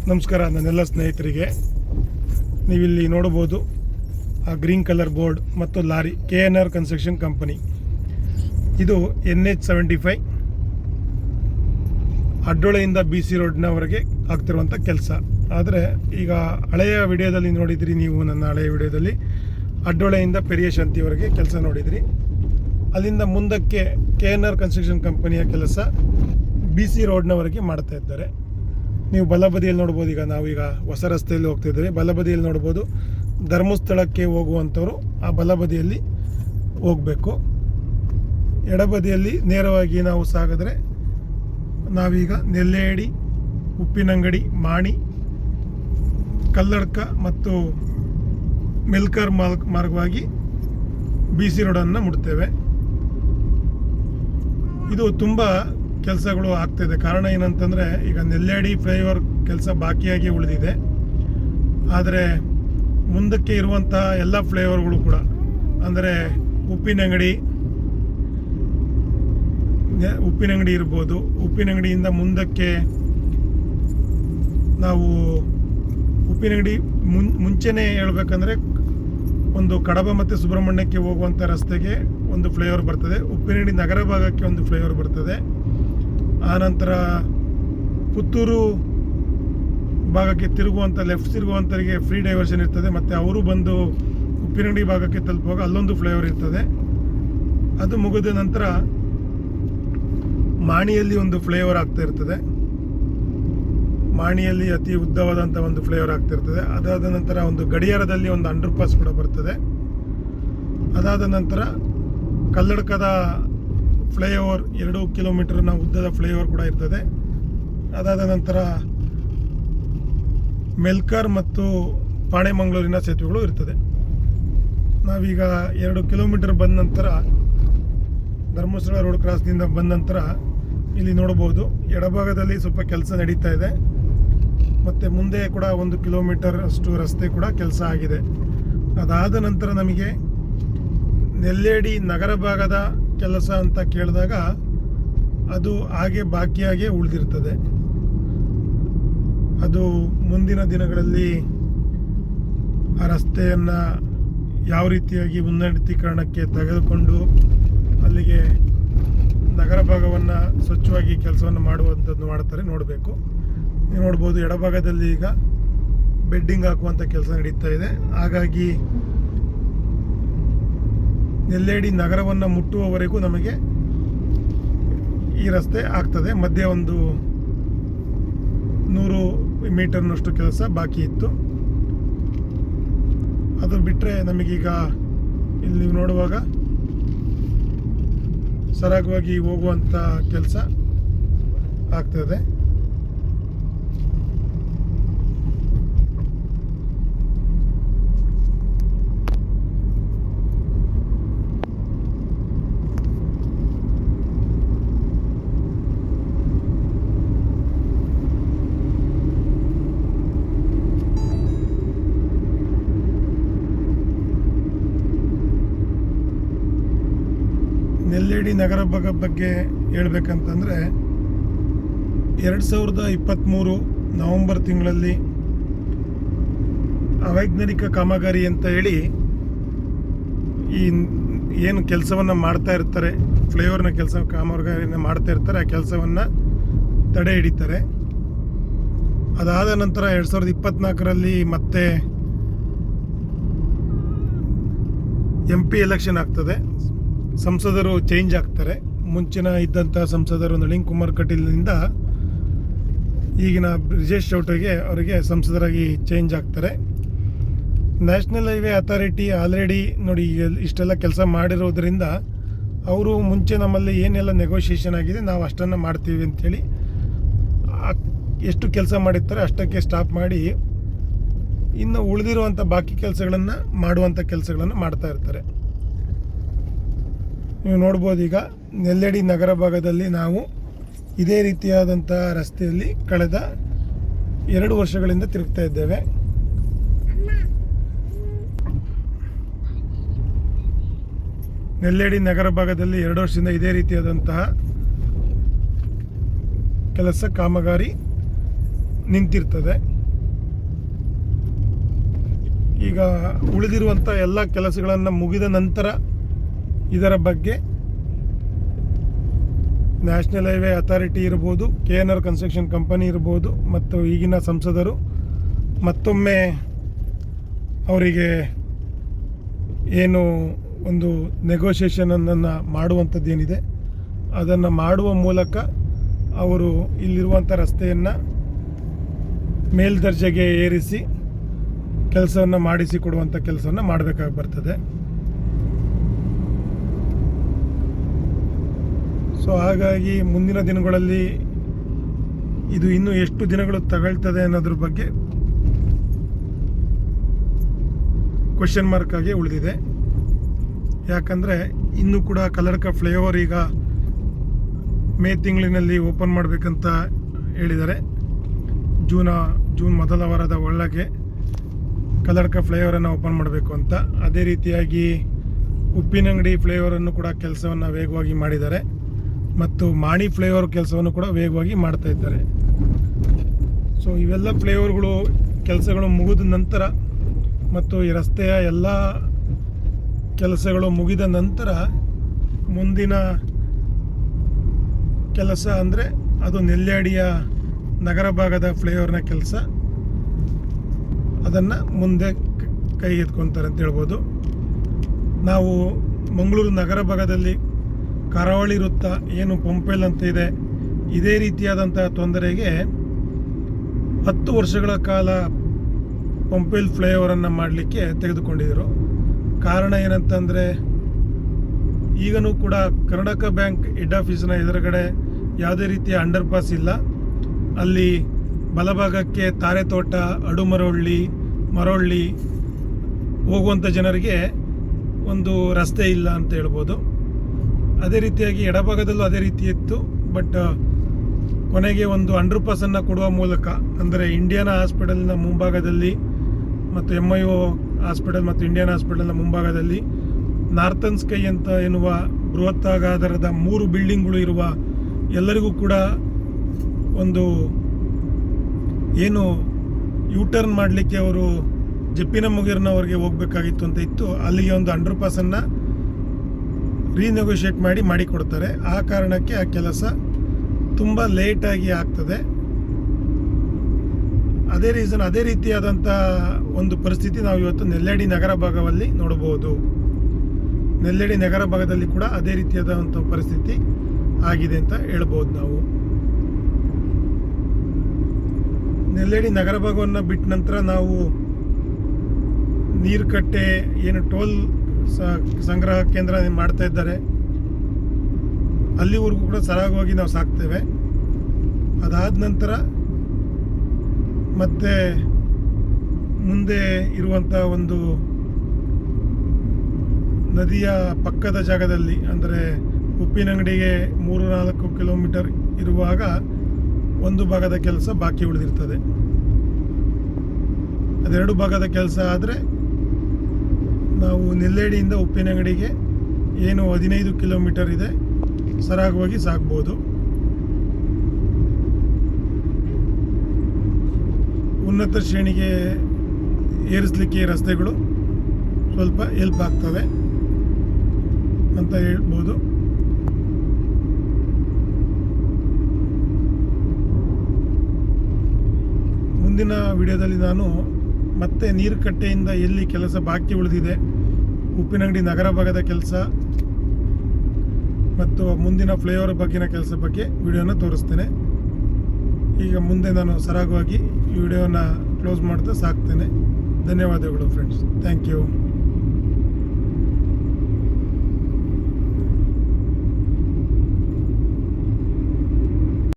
ನಮಸ್ಕಾರ ನನ್ನೆಲ್ಲ ಸ್ನೇಹಿತರಿಗೆ. ನೀವಿಲ್ಲಿ ನೋಡಬಹುದು ಆ ಗ್ರೀನ್ ಕಲರ್ ಬೋರ್ಡ್ ಮತ್ತು ಲಾರಿ KNR ಕನ್ಸ್ಟ್ರಕ್ಷನ್ ಕಂಪನಿ. ಇದು NH75 ಅಡ್ಡೊಳೆಯಿಂದ BC ರೋಡ್ನವರೆಗೆ ಆಗ್ತಿರುವಂಥ ಕೆಲಸ. ಆದರೆ ಈಗ ಹಳೆಯ ವಿಡಿಯೋದಲ್ಲಿ ನೋಡಿದ್ರಿ ನೀವು, ನನ್ನ ಹಳೆಯ ವಿಡಿಯೋದಲ್ಲಿ ಅಡ್ಡೊಳೆಯಿಂದ ಪೆರಿಯ ಶಾಂತಿವರೆಗೆ ಕೆಲಸ ನೋಡಿದ್ರಿ. ಅಲ್ಲಿಂದ ಮುಂದಕ್ಕೆ KNR ಕನ್ಸ್ಟ್ರಕ್ಷನ್ ಕಂಪನಿಯ ಕೆಲಸ BC ರೋಡ್ನವರೆಗೆ ಮಾಡ್ತಾ ಇದ್ದಾರೆ. ನೀವು ಬಲಬದಿಯಲ್ಲಿ ನೋಡ್ಬೋದು. ಈಗ ನಾವೀಗ ಹೊಸ ರಸ್ತೆಯಲ್ಲಿ ಹೋಗ್ತಿದ್ದೀವಿ. ಬಲಬದಿಯಲ್ಲಿ ನೋಡ್ಬೋದು, ಧರ್ಮಸ್ಥಳಕ್ಕೆ ಹೋಗುವಂಥವ್ರು ಆ ಬಲಬದಿಯಲ್ಲಿ ಹೋಗಬೇಕು. ಎಡಬದಿಯಲ್ಲಿ ನೇರವಾಗಿ ನಾವು ಸಾಗಿದ್ರೆ ನಾವೀಗ ನೆಲ್ಲೇಡಿ, ಉಪ್ಪಿನಂಗಡಿ, ಮಾಣಿ, ಕಲ್ಲಡ್ಕ ಮತ್ತು ಮೆಲ್ಕಾರ್ ಮಾರ್ಗವಾಗಿ BC ರೋಡನ್ನು ಮುಟ್ತೇವೆ. ಇದು ತುಂಬ ಕೆಲಸಗಳು ಆಗ್ತಿದೆ. ಕಾರಣ ಏನಂತಂದರೆ, ಈಗ ನೆಲ್ಲೇಡಿ ಫ್ಲೈಓವರ್ ಕೆಲಸ ಬಾಕಿಯಾಗಿ ಉಳಿದಿದೆ. ಆದರೆ ಮುಂದಕ್ಕೆ ಇರುವಂಥ ಎಲ್ಲ ಫ್ಲೈಓವರ್ಗಳು ಕೂಡ, ಅಂದರೆ ಉಪ್ಪಿನಂಗಡಿ ಇರ್ಬೋದು. ಉಪ್ಪಿನಂಗಡಿಯಿಂದ ಮುಂದಕ್ಕೆ ನಾವು ಉಪ್ಪಿನಂಗಡಿ ಮುಂಚೆನೇ ಹೇಳ್ಬೇಕಂದ್ರೆ ಒಂದು ಕಡಬ ಮತ್ತು ಸುಬ್ರಹ್ಮಣ್ಯಕ್ಕೆ ಹೋಗುವಂಥ ರಸ್ತೆಗೆ ಒಂದು ಫ್ಲೈಓವರ್ ಬರ್ತದೆ. ಉಪ್ಪಿನಂಗಡಿ ನಗರ ಭಾಗಕ್ಕೆ ಒಂದು ಫ್ಲೈಓವರ್ ಬರ್ತದೆ. ಆನಂತರ ಪುತ್ತೂರು ಭಾಗಕ್ಕೆ ಲೆಫ್ಟ್ ತಿರುಗುವಂಥವರಿಗೆ ಫ್ರೀ ಡೈವರ್ಷನ್ ಇರ್ತದೆ. ಮತ್ತು ಅವರು ಬಂದು ಉಪ್ಪಿನಂಗಡಿ ಭಾಗಕ್ಕೆ ತಲುಪುವಾಗ ಅಲ್ಲೊಂದು ಫ್ಲೈಓವರ್ ಇರ್ತದೆ. ಅದು ಮುಗಿದ ನಂತರ ಮಾಣಿಯಲ್ಲಿ ಒಂದು ಫ್ಲೈಓವರ್ ಆಗ್ತಾ ಇರ್ತದೆ. ಮಾಣಿಯಲ್ಲಿ ಅತಿ ಉದ್ದವಾದಂಥ ಒಂದು ಫ್ಲೈಓವರ್ ಆಗ್ತಿರ್ತದೆ. ಅದಾದ ನಂತರ ಒಂದು ಗಡಿಯಾರದಲ್ಲಿ ಒಂದು ಅಂಡರ್ ಪಾಸ್ ಕೂಡ ಬರ್ತದೆ. ಅದಾದ ನಂತರ ಕಲ್ಲಡ್ಕದ ಫ್ಲೈಓವರ್ 2 ಕಿಲೋಮೀಟರ್ನ ಉದ್ದದ ಫ್ಲೈಓವರ್ ಕೂಡ ಇರ್ತದೆ. ಅದಾದ ನಂತರ ಮೆಲ್ಕಾರ್ ಮತ್ತು ಪಾಣೆಮಂಗಳೂರಿನ ಸೇತುವೆಗಳು ಇರ್ತದೆ. ನಾವೀಗ 2 ಕಿಲೋಮೀಟರ್ ಬಂದ ನಂತರ, ಧರ್ಮಸ್ಥಳ ರೋಡ್ ಕ್ರಾಸ್ನಿಂದ ಬಂದ ನಂತರ ಇಲ್ಲಿ ನೋಡ್ಬೋದು, ಎಡಭಾಗದಲ್ಲಿ ಸ್ವಲ್ಪ ಕೆಲಸ ನಡೀತಾ ಇದೆ. ಮತ್ತು ಮುಂದೆ ಕೂಡ 1 ಕಿಲೋಮೀಟರ್ ಅಷ್ಟು ರಸ್ತೆ ಕೂಡ ಕೆಲಸ ಆಗಿದೆ. ಅದಾದ ನಂತರ ನಮಗೆ ನೆಲ್ಲೇಡಿ ನಗರ ಭಾಗದ ಕೆಲಸ ಅಂತ ಕೇಳಿದಾಗ ಅದು ಹಾಗೆ ಬಾಕಿಯಾಗೇ ಉಳಿದಿರ್ತದೆ. ಅದು ಮುಂದಿನ ದಿನಗಳಲ್ಲಿ ಆ ರಸ್ತೆಯನ್ನು ಯಾವ ರೀತಿಯಾಗಿ ಉನ್ನತೀಕರಣಕ್ಕೆ ತೆಗೆದುಕೊಂಡು ಅಲ್ಲಿಗೆ ನಗರ ಭಾಗವನ್ನು ಸ್ವಚ್ಛವಾಗಿ ಕೆಲಸವನ್ನು ಮಾಡುವಂಥದ್ದು ಮಾಡ್ತಾರೆ, ನೋಡಬೇಕು. ನೀವು ನೋಡ್ಬೋದು, ಎಡಭಾಗದಲ್ಲಿ ಈಗ ಬೆಡ್ಡಿಂಗ್ ಹಾಕುವಂಥ ಕೆಲಸ ನಡೀತಾ ಇದೆ. ಹಾಗಾಗಿ ನೆಲ್ಲೇಡಿ ನಗರವನ್ನು ಮುಟ್ಟುವವರೆಗೂ ನಮಗೆ ಈ ರಸ್ತೆ ಆಗ್ತದೆ. ಮಧ್ಯೆ ಒಂದು 100 ಮೀಟರ್ನಷ್ಟು ಕೆಲಸ ಬಾಕಿ ಇತ್ತು. ಅದು ಬಿಟ್ಟರೆ ನಮಗೀಗ ಇಲ್ಲಿ ನೀವು ನೋಡುವಾಗ ಸರಾಗವಾಗಿ ಹೋಗುವಂಥ ಕೆಲಸ ಆಗ್ತದೆ. ನೆಲ್ಲೇಡಿ ನಗರ ಭಾಗ ಬಗ್ಗೆ ಹೇಳ್ಬೇಕಂತಂದರೆ, 2023 ನವೆಂಬರ್ ತಿಂಗಳಲ್ಲಿ ಅವೈಜ್ಞಾನಿಕ ಕಾಮಗಾರಿ ಅಂತ ಹೇಳಿ ಈ ಏನು ಕೆಲಸವನ್ನು ಮಾಡ್ತಾ ಇರ್ತಾರೆ, ಫ್ಲೈಓವರ್ನ ಕಾಮಗಾರಿನ ಮಾಡ್ತಾ ಇರ್ತಾರೆ, ಆ ಕೆಲಸವನ್ನು ತಡೆ ಹಿಡಿತಾರೆ. ಅದಾದ ನಂತರ 2024ರಲ್ಲಿ ಮತ್ತೆ MP ಎಲೆಕ್ಷನ್ ಆಗ್ತದೆ. ಸಂಸದರು ಚೇಂಜ್ ಆಗ್ತಾರೆ. ಮುಂಚಿನ ಇದ್ದಂಥ ಸಂಸದರು ನಳಿನ್ ಕುಮಾರ್ ಕಟೀಲ್ನಿಂದ ಈಗಿನ ಬ್ರಿಜೇಶ್ ಚೌಟಗೆ ಅವರಿಗೆ ಸಂಸದರಾಗಿ ಚೇಂಜ್ ಆಗ್ತಾರೆ. ನ್ಯಾಷನಲ್ ಹೈವೇ ಅಥಾರಿಟಿ ಆಲ್ರೆಡಿ ನೋಡಿ ಇಷ್ಟೆಲ್ಲ ಕೆಲಸ ಮಾಡಿರೋದ್ರಿಂದ ಅವರು ಮುಂಚೆ ನಮ್ಮಲ್ಲಿ ಏನೆಲ್ಲ ನೆಗೋಷಿಯೇಷನ್ ಆಗಿದೆ ನಾವು ಅಷ್ಟನ್ನು ಮಾಡ್ತೀವಿ ಅಂಥೇಳಿ ಎಷ್ಟು ಕೆಲಸ ಮಾಡಿರ್ತಾರೆ ಅಷ್ಟಕ್ಕೆ ಸ್ಟಾಪ್ ಮಾಡಿ ಇನ್ನು ಉಳಿದಿರುವಂಥ ಬಾಕಿ ಕೆಲಸಗಳನ್ನು ಮಾಡ್ತಾ ಇರ್ತಾರೆ. ನೀವು ನೋಡ್ಬೋದು, ಈಗ ನೆಲ್ಲೇಡಿ ನಗರ ಭಾಗದಲ್ಲಿ ನಾವು ಇದೇ ರೀತಿಯಾದಂಥ ರಸ್ತೆಯಲ್ಲಿ ಕಳೆದ 2 ವರ್ಷಗಳಿಂದ ತಿರುಗ್ತಾ ಇದ್ದೇವೆ. ನೆಲ್ಲೇಡಿ ನಗರ ಭಾಗದಲ್ಲಿ 2 ವರ್ಷದಿಂದ ಇದೇ ರೀತಿಯಾದಂತಹ ಕೆಲಸ ಕಾಮಗಾರಿ ನಿಂತಿರ್ತದೆ. ಈಗ ಉಳಿದಿರುವಂಥ ಎಲ್ಲ ಕೆಲಸಗಳನ್ನು ಮುಗಿದ ನಂತರ ಇದರ ಬಗ್ಗೆ ನ್ಯಾಷನಲ್ ಹೈವೇ ಅಥಾರಿಟಿ ಇರ್ಬೋದು, KNR ಕನ್ಸ್ಟ್ರಕ್ಷನ್ ಕಂಪನಿ ಇರ್ಬೋದು ಮತ್ತು ಈಗಿನ ಸಂಸದರು ಮತ್ತೊಮ್ಮೆ ಅವರಿಗೆ ಏನು ಒಂದು ನೆಗೋಷಿಯೇಷನನ್ನು ಮಾಡುವಂಥದ್ದೇನಿದೆ ಅದನ್ನು ಮಾಡುವ ಮೂಲಕ ಅವರು ಇಲ್ಲಿರುವಂಥ ರಸ್ತೆಯನ್ನು ಮೇಲ್ದರ್ಜೆಗೆ ಏರಿಸಿ ಕೆಲಸವನ್ನು ಮಾಡಿಸಿಕೊಡುವಂಥ ಕೆಲಸವನ್ನು ಮಾಡಬೇಕಾಗಿ ಬರ್ತದೆ. ಸೊ ಹಾಗಾಗಿ ಮುಂದಿನ ದಿನಗಳಲ್ಲಿ ಇದು ಇನ್ನೂ ಎಷ್ಟು ದಿನಗಳು ತಗೊಳ್ತದೆ ಅನ್ನೋದ್ರ ಬಗ್ಗೆ ಕ್ವೆಶ್ಚನ್ ಮಾರ್ಕ್ ಆಗಿ ಉಳಿದಿದೆ. ಯಾಕಂದರೆ ಇನ್ನೂ ಕೂಡ ಕಲ್ಲಡ್ಕ ಫ್ಲೈಓವರ್ ಈಗ ಮೇ ತಿಂಗಳಿನಲ್ಲಿ ಓಪನ್ ಮಾಡಬೇಕಂತ ಹೇಳಿದ್ದಾರೆ. ಜೂನ್ ಮೊದಲ ವಾರದ ಒಳಗೆ ಕಲ್ಲಡ್ಕ ಫ್ಲೈಓವರನ್ನು ಓಪನ್ ಮಾಡಬೇಕು ಅಂತ. ಅದೇ ರೀತಿಯಾಗಿ ಉಪ್ಪಿನಂಗಡಿ ಫ್ಲೈಓವರನ್ನು ಕೂಡ ಕೆಲಸವನ್ನು ವೇಗವಾಗಿ ಮಾಡಿದ್ದಾರೆ ಮತ್ತು ಮಾಣಿ ಫ್ಲೈಓವರ್ ಕೆಲಸವನ್ನು ಕೂಡ ವೇಗವಾಗಿ ಮಾಡ್ತಾ ಇದ್ದಾರೆ. ಸೊ ಇವೆಲ್ಲ ಫ್ಲೈಓವರ್ಗಳು ಕೆಲಸಗಳು ಮುಗಿದ ನಂತರ ಮತ್ತು ಈ ರಸ್ತೆಯ ಎಲ್ಲ ಕೆಲಸಗಳು ಮುಗಿದ ನಂತರ ಮುಂದಿನ ಕೆಲಸ ಅಂದರೆ ಅದು ನೆಲ್ಯಾಡಿಯ ನಗರ ಭಾಗದ ಫ್ಲೈಓವರ್ನ ಕೆಲಸ, ಅದನ್ನು ಮುಂದೆ ಕೈಗೆತ್ಕೊತಾರೆ ಅಂತ ಹೇಳ್ಬೋದು. ನಾವು ಮಂಗಳೂರು ನಗರ ಭಾಗದಲ್ಲಿ ಕರಾವಳಿ ವೃತ್ತ ಏನು ಪಂಪೆಲ್ ಅಂತ ಇದೆ, ಇದೇ ರೀತಿಯಾದಂಥ ತೊಂದರೆಗೆ 10 ವರ್ಷಗಳ ಕಾಲ ಪಂಪೆಲ್ ಫ್ಲೈಓವರನ್ನು ಮಾಡಲಿಕ್ಕೆ ತೆಗೆದುಕೊಂಡಿದ್ದರು. ಕಾರಣ ಏನಂತಂದರೆ ಈಗನೂ ಕೂಡ ಕರ್ನಾಟಕ ಬ್ಯಾಂಕ್ ಹೆಡ್ ಆಫೀಸಿನ ಎದುರುಗಡೆ ಯಾವುದೇ ರೀತಿಯ ಅಂಡರ್ ಪಾಸ್ ಇಲ್ಲ. ಅಲ್ಲಿ ಬಲಭಾಗಕ್ಕೆ ತಾರೆತೋಟ, ಅಡುಮರವಳ್ಳಿ, ಮರವಳ್ಳಿ ಹೋಗುವಂಥ ಜನರಿಗೆ ಒಂದು ರಸ್ತೆ ಇಲ್ಲ ಅಂತ ಹೇಳ್ಬೋದು. ಅದೇ ರೀತಿಯಾಗಿ ಎಡಭಾಗದಲ್ಲೂ ಅದೇ ರೀತಿ ಇತ್ತು. ಬಟ್ ಕೊನೆಗೆ ಒಂದು ಅಂಡರ್ ಪಾಸನ್ನು ಕೊಡುವ ಮೂಲಕ, ಅಂದರೆ ಇಂಡಿಯಾನ ಹಾಸ್ಪಿಟಲ್ನ ಮುಂಭಾಗದಲ್ಲಿ ಮತ್ತು MIO ಹಾಸ್ಪಿಟಲ್ ಮತ್ತು ಇಂಡಿಯನ್ ಹಾಸ್ಪಿಟಲ್ನ ಮುಂಭಾಗದಲ್ಲಿ ನಾರ್ತನ್ ಸ್ಕೈ ಅಂತ ಎನ್ನುವ ಬೃಹತ್ತಾಗಾಧಾರದ 3 ಬಿಲ್ಡಿಂಗ್ಗಳು ಇರುವ ಎಲ್ಲರಿಗೂ ಕೂಡ ಒಂದು ಏನು ಯೂಟರ್ನ್ ಮಾಡಲಿಕ್ಕೆ ಅವರು ಜಪ್ಪಿನ ಮುಗೇರ್ನವರಿಗೆ ಹೋಗಬೇಕಾಗಿತ್ತು ಅಂತ ಇತ್ತು. ಅಲ್ಲಿಗೆ ಒಂದು ಅಂಡರ್ ಪಾಸನ್ನು ರೀನೆಗೋಷಿಯೇಟ್ ಮಾಡಿಕೊಡ್ತಾರೆ. ಆ ಕಾರಣಕ್ಕೆ ಆ ಕೆಲಸ ತುಂಬ ಲೇಟಾಗಿ ಆಗ್ತದೆ. ಅದೇ ರೀತಿಯಾದಂಥ ಒಂದು ಪರಿಸ್ಥಿತಿ ನಾವು ಇವತ್ತು ನೆಲ್ಯಾಡಿ ನಗರ ಭಾಗದಲ್ಲಿ ನೋಡಬಹುದು. ನೆಲ್ಯಾಡಿ ನಗರ ಭಾಗದಲ್ಲಿ ಕೂಡ ಅದೇ ರೀತಿಯಾದಂಥ ಪರಿಸ್ಥಿತಿ ಆಗಿದೆ ಅಂತ ಹೇಳ್ಬೋದು ನಾವು. ನೆಲ್ಯಾಡಿ ನಗರ ಭಾಗವನ್ನು ಬಿಟ್ಟ ನಂತರ ನಾವು ನೀರ್ಕಟ್ಟೆ ಏನು ಟೋಲ್ ಸಂಗ್ರಹ ಕೇಂದ್ರ ಮಾಡ್ತಾ ಇದ್ದಾರೆ, ಅಲ್ಲಿವರೆಗೂ ಕೂಡ ಸರಾಗವಾಗಿ ನಾವು ಸಾಕ್ತೇವೆ. ಅದಾದ ನಂತರ ಮತ್ತೆ ಮುಂದೆ ಇರುವಂಥ ಒಂದು ನದಿಯ ಪಕ್ಕದ ಜಾಗದಲ್ಲಿ, ಅಂದರೆ ಉಪ್ಪಿನಂಗಡಿಗೆ 3-4 ಕಿಲೋಮೀಟರ್ ಇರುವಾಗ ಒಂದು ಭಾಗದ ಕೆಲಸ ಬಾಕಿ ಉಳಿದಿರ್ತದೆ. ಅದೆರಡು ಭಾಗದ ಕೆಲಸ ಆದರೆ ನಾವು ನೆಲ್ಯಾಡಿಯಿಂದ ಉಪ್ಪಿನಂಗಡಿಗೆ ಏನು 15 ಕಿಲೋಮೀಟರ್ ಇದೆ ಸರಾಗವಾಗಿ ಸಾಗ್ಬೋದು. ಉನ್ನತ ಶ್ರೇಣಿಗೆ ಏರಿಸಲಿಕ್ಕೆ ರಸ್ತೆಗಳು ಸ್ವಲ್ಪ ಹೆಲ್ಪ್ ಆಗ್ತವೆ ಅಂತ ಹೇಳ್ಬೋದು. ಮುಂದಿನ ವಿಡಿಯೋದಲ್ಲಿ ನಾನು ಮತ್ತೆ ನೀರುಕಟ್ಟೆಯಿಂದ ಎಲ್ಲಿ ಕೆಲಸ ಬಾಕಿ ಉಳಿದಿದೆ, ಉಪ್ಪಿನಂಗಡಿ ನಗರ ಭಾಗದ ಕೆಲಸ ಮತ್ತು ಮುಂದಿನ ಫ್ಲೈಓವರ್ ಬಗ್ಗಿನ ಕೆಲಸ ಬಗ್ಗೆ ವಿಡಿಯೋನ ತೋರಿಸ್ತೇನೆ. ಈಗ ಮುಂದೆ ನಾನು ಸರಾಗವಾಗಿ ಈ ವಿಡಿಯೋನ ಕ್ಲೋಸ್ ಮಾಡ್ತಾ ಸಾಕ್ತೇನೆ. ಧನ್ಯವಾದಗಳು ಫ್ರೆಂಡ್ಸ್, ಥ್ಯಾಂಕ್ ಯು.